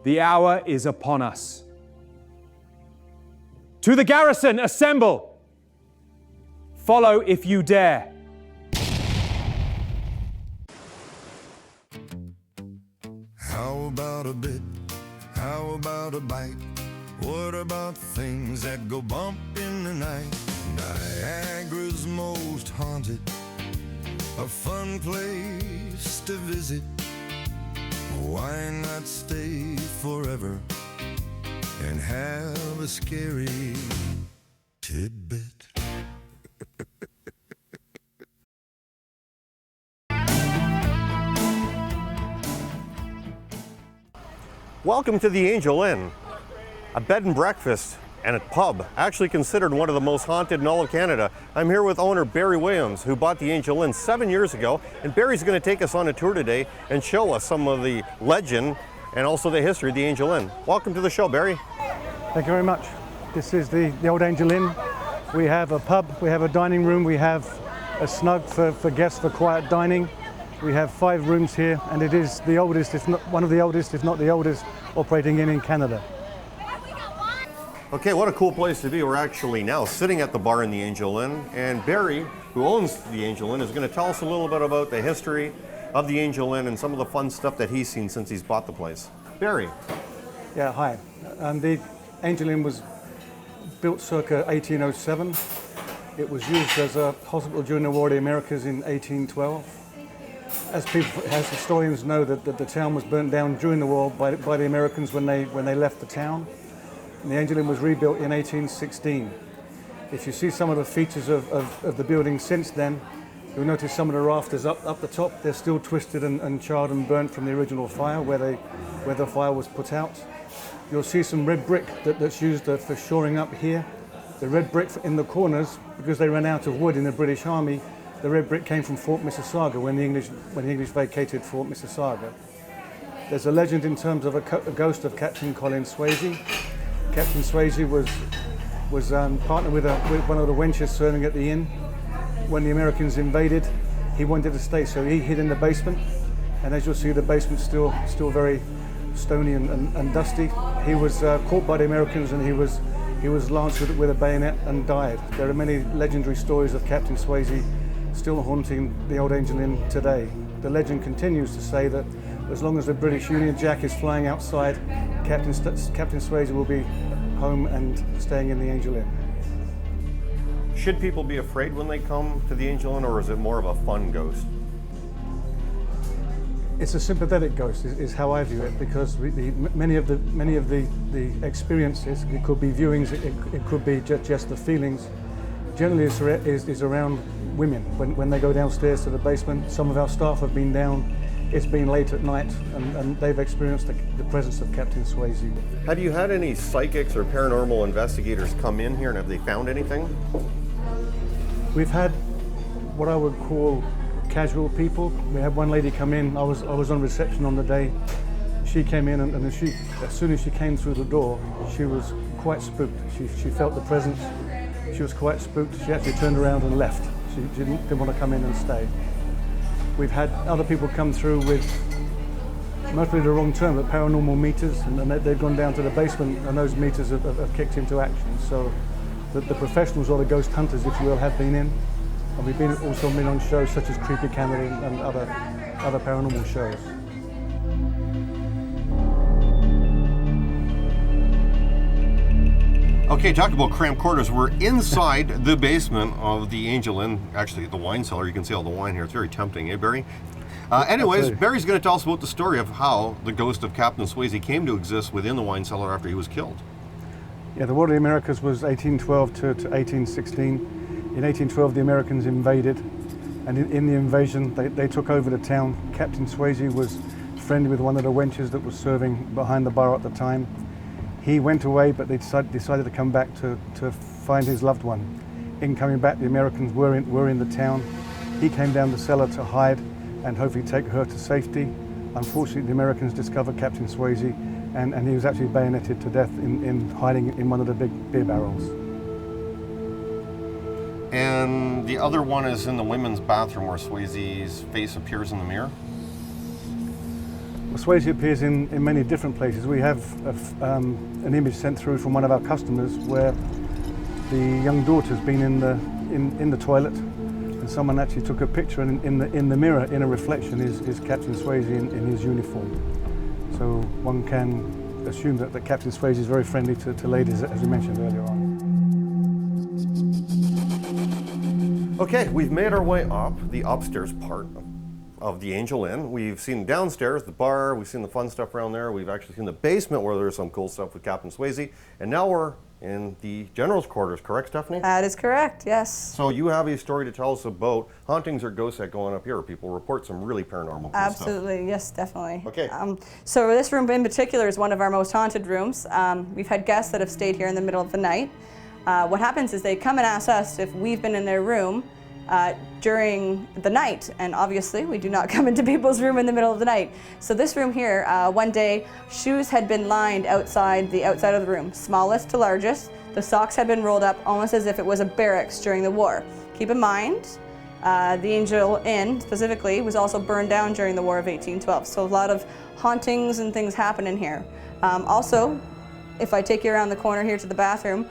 The hour is upon us. To the garrison, assemble! Follow if you dare. How about a bit? How about a bite? What about things that go bump in the night? Niagara's most haunted, a fun place to visit. Why not stay forever and have a scary tidbit? Welcome to the Angel Inn, a bed and breakfast and a pub, actually considered one of the most haunted in all of Canada. I'm here with owner Barry Williams, who bought the Angel Inn 7 years ago, and Barry's going to take us on a tour today and show us some of the legend and also the history of the Angel Inn. Welcome to the show, Barry. Thank you very much. This is the old Angel Inn. We have a pub, we have a dining room, we have a snug for guests for quiet dining. We have 5 rooms here, and it is the oldest, if not one of the oldest, if not the oldest, operating inn in Canada. Okay, what a cool place to be. We're actually now sitting at the bar in the Angel Inn, and Barry, who owns the Angel Inn, is going to tell us a little bit about the history of the Angel Inn and some of the fun stuff that he's seen since he's bought the place. Barry. Yeah, hi. The Angel Inn was built circa 1807. It was used as a hospital during the War of the Americas in 1812. As historians know, that the town was burnt down during the war by the Americans when they left the town. And the Angel Inn was rebuilt in 1816. If you see some of the features of the building since then, you'll notice some of the rafters up the top. They're still twisted and charred and burnt from the original fire where the fire was put out. You'll see some red brick that's used for shoring up here. The red brick in the corners, because they ran out of wood in the British Army. The red brick came from Fort Mississauga when the English vacated Fort Mississauga. There's a legend in terms of a ghost of Captain Colin Swayze. Captain Swayze was partnered with one of the wenches serving at the inn. When the Americans invaded, he wanted to stay, so he hid in the basement. And as you'll see, the basement's still very stony and dusty. He was caught by the Americans, and he was lanced with a bayonet and died. There are many legendary stories of Captain Swayze still haunting the old Angel Inn today. The legend continues to say that as long as the British Union Jack is flying outside, Captain Swayze will be home and staying in the Angel Inn. Should people be afraid when they come to the Angel Inn, or is it more of a fun ghost? It's a sympathetic ghost, is how I view it, because many of the experiences, it could be viewings, it could be just the feelings, generally is around women. When they go downstairs to the basement, some of our staff have been down, it's been late at night, and they've experienced the presence of Captain Swayze. Have you had any psychics or paranormal investigators come in here, and have they found anything? We've had what I would call casual people. We had one lady come in, I was on reception on the day. She came in, and as soon as she came through the door, she was quite spooked. She felt the presence. She was quite spooked. She actually turned around and left. She didn't want to come in and stay. We've had other people come through with, mostly the wrong term, but paranormal meters, and they've gone down to the basement, and those meters have kicked into action. So the professionals, or the ghost hunters, if you will, have been in. And we've also been on shows such as Creepy Canada and other paranormal shows. Okay, talk about cramped quarters. We're inside the basement of the Angel Inn, actually the wine cellar. You can see all the wine here. It's very tempting, eh, Barry? Anyways, Barry's going to tell us about the story of how the ghost of Captain Swayze came to exist within the wine cellar after he was killed. Yeah, the War of the Americas was 1812 to 1816. In 1812, the Americans invaded, and in the invasion, they took over the town. Captain Swayze was friendly with one of the wenches that was serving behind the bar at the time. He went away, but they decided to come back to find his loved one. In coming back, the Americans were in the town. He came down the cellar to hide and hopefully take her to safety. Unfortunately, the Americans discovered Captain Swayze, and he was actually bayoneted to death in hiding in one of the big beer barrels. And the other one is in the women's bathroom where Swayze's face appears in the mirror? Swayze appears in many different places. We have an image sent through from one of our customers where the young daughter's been in the toilet, and someone actually took a picture, and in the mirror, in a reflection, is Captain Swayze in his uniform. So one can assume that Captain Swayze is very friendly to ladies, as we mentioned earlier on. Okay, we've made our way up the upstairs part of the Angel Inn. We've seen downstairs, the bar, we've seen the fun stuff around there. We've actually seen the basement where there's some cool stuff with Captain Swayze. And now we're in the General's quarters, correct, Stephanie? That is correct, yes. So you have a story to tell us about hauntings or ghosts that go on up here. People report some really paranormal stuff. Absolutely, yes, definitely. Okay. So this room in particular is one of our most haunted rooms. We've had guests that have stayed here in the middle of the night. What happens is they come and ask us if we've been in their room during the night, and obviously we do not come into people's room in the middle of the night. So this room here, one day, shoes had been lined outside of the room, smallest to largest. The socks had been rolled up almost as if it was a barracks during the war. Keep in mind, the Angel Inn specifically was also burned down during the War of 1812, so a lot of hauntings and things happen in here. Also, if I take you around the corner here to the bathroom,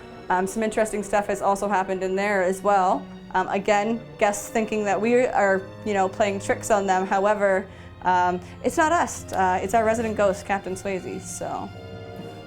some interesting stuff has also happened in there as well. Again, guests thinking that we are, playing tricks on them. However, it's not us. It's our resident ghost, Captain Swayze. So,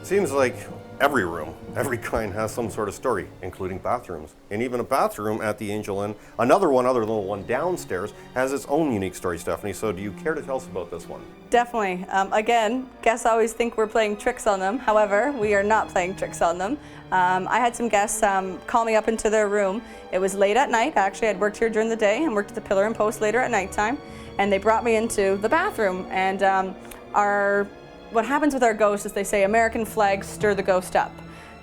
Seems like every room, every kind has some sort of story, including bathrooms. And even a bathroom at the Angel Inn, another one other than the one downstairs, has its own unique story, Stephanie. So do you care to tell us about this one? definitely. Again, guests always think we're playing tricks on them. However, we are not playing tricks on them. I had some guests call me up into their room. It was late at night. Actually, I'd worked here during the day and worked at the pillar and post later at nighttime. And they brought me into the bathroom. And what happens with our ghosts is they say, American flag, stir the ghost up.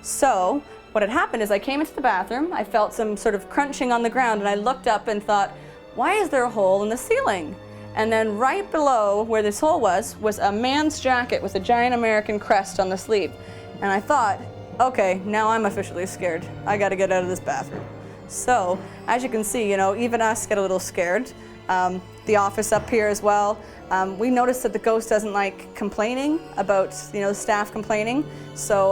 So what had happened is I came into the bathroom, I felt some sort of crunching on the ground, and I looked up and thought, why is there a hole in the ceiling? And then right below where this hole was a man's jacket with a giant American crest on the sleeve. And I thought, okay, now I'm officially scared. I gotta get out of this bathroom. So, as you can see, even us get a little scared. The office up here as well. We noticed that the ghost doesn't like complaining about, the staff complaining. So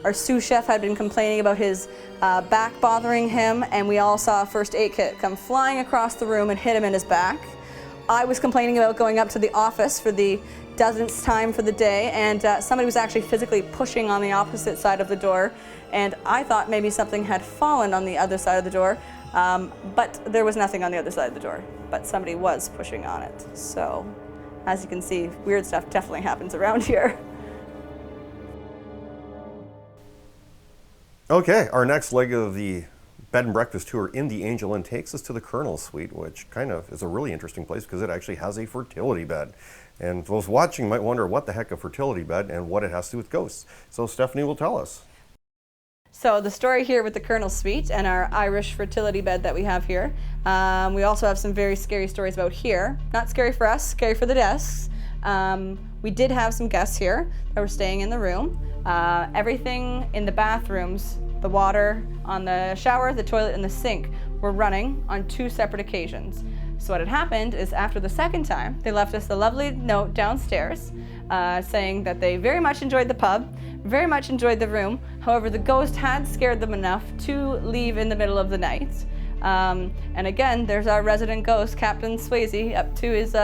our sous chef had been complaining about his back bothering him, and we all saw a first aid kit come flying across the room and hit him in his back. I was complaining about going up to the office for the dozenth time for the day, and somebody was actually physically pushing on the opposite side of the door, and I thought maybe something had fallen on the other side of the door, but there was nothing on the other side of the door, but somebody was pushing on it. So, as you can see, weird stuff definitely happens around here. Okay, our next leg of the bed and breakfast tour in the Angel Inn takes us to the Colonel's Suite, which kind of is a really interesting place because it actually has a fertility bed. And those watching might wonder what the heck a fertility bed and what it has to do with ghosts. So Stephanie will tell us. So the story here with the Colonel's Suite and our Irish fertility bed that we have here. We also have some very scary stories about here. Not scary for us, scary for the guests. We did have some guests here that were staying in the room. Everything in the bathrooms, the water on the shower, the toilet, and the sink were running on 2 separate occasions. So what had happened is after the second time, they left us a lovely note downstairs saying that they very much enjoyed the pub, very much enjoyed the room. However, the ghost had scared them enough to leave in the middle of the night. And again, there's our resident ghost, Captain Swayze, up to his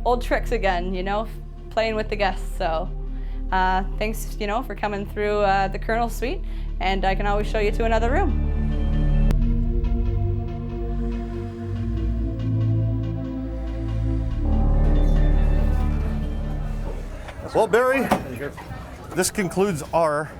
old tricks again, playing with the guests. So thanks, for coming through the Colonel's Suite, and I can always show you to another room. Well, Barry, this concludes our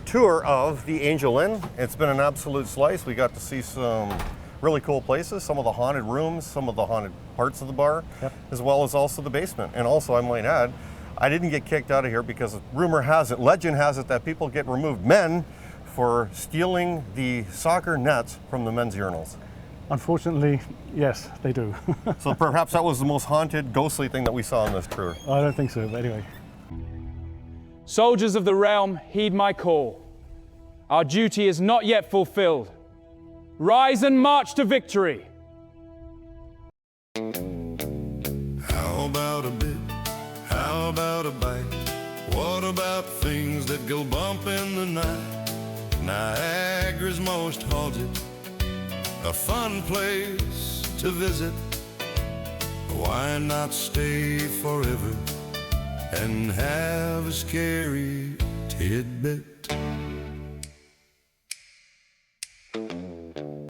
tour of the Angel Inn. It's been an absolute slice. We got to see some really cool places, some of the haunted rooms, some of the haunted parts of the bar, as well as also the basement. And also, I might add, I didn't get kicked out of here because legend has it that people get removed, men, for stealing the soccer nets from the men's urinals. Unfortunately, yes, they do. So perhaps that was the most haunted, ghostly thing that we saw on this tour. I don't think so, but anyway. Soldiers of the realm, heed my call. Our duty is not yet fulfilled. Rise and march to victory. How about a bit? How about about things that go bump in the night. Niagara's most haunted, a fun place to visit. Why not stay forever and have a scary tidbit?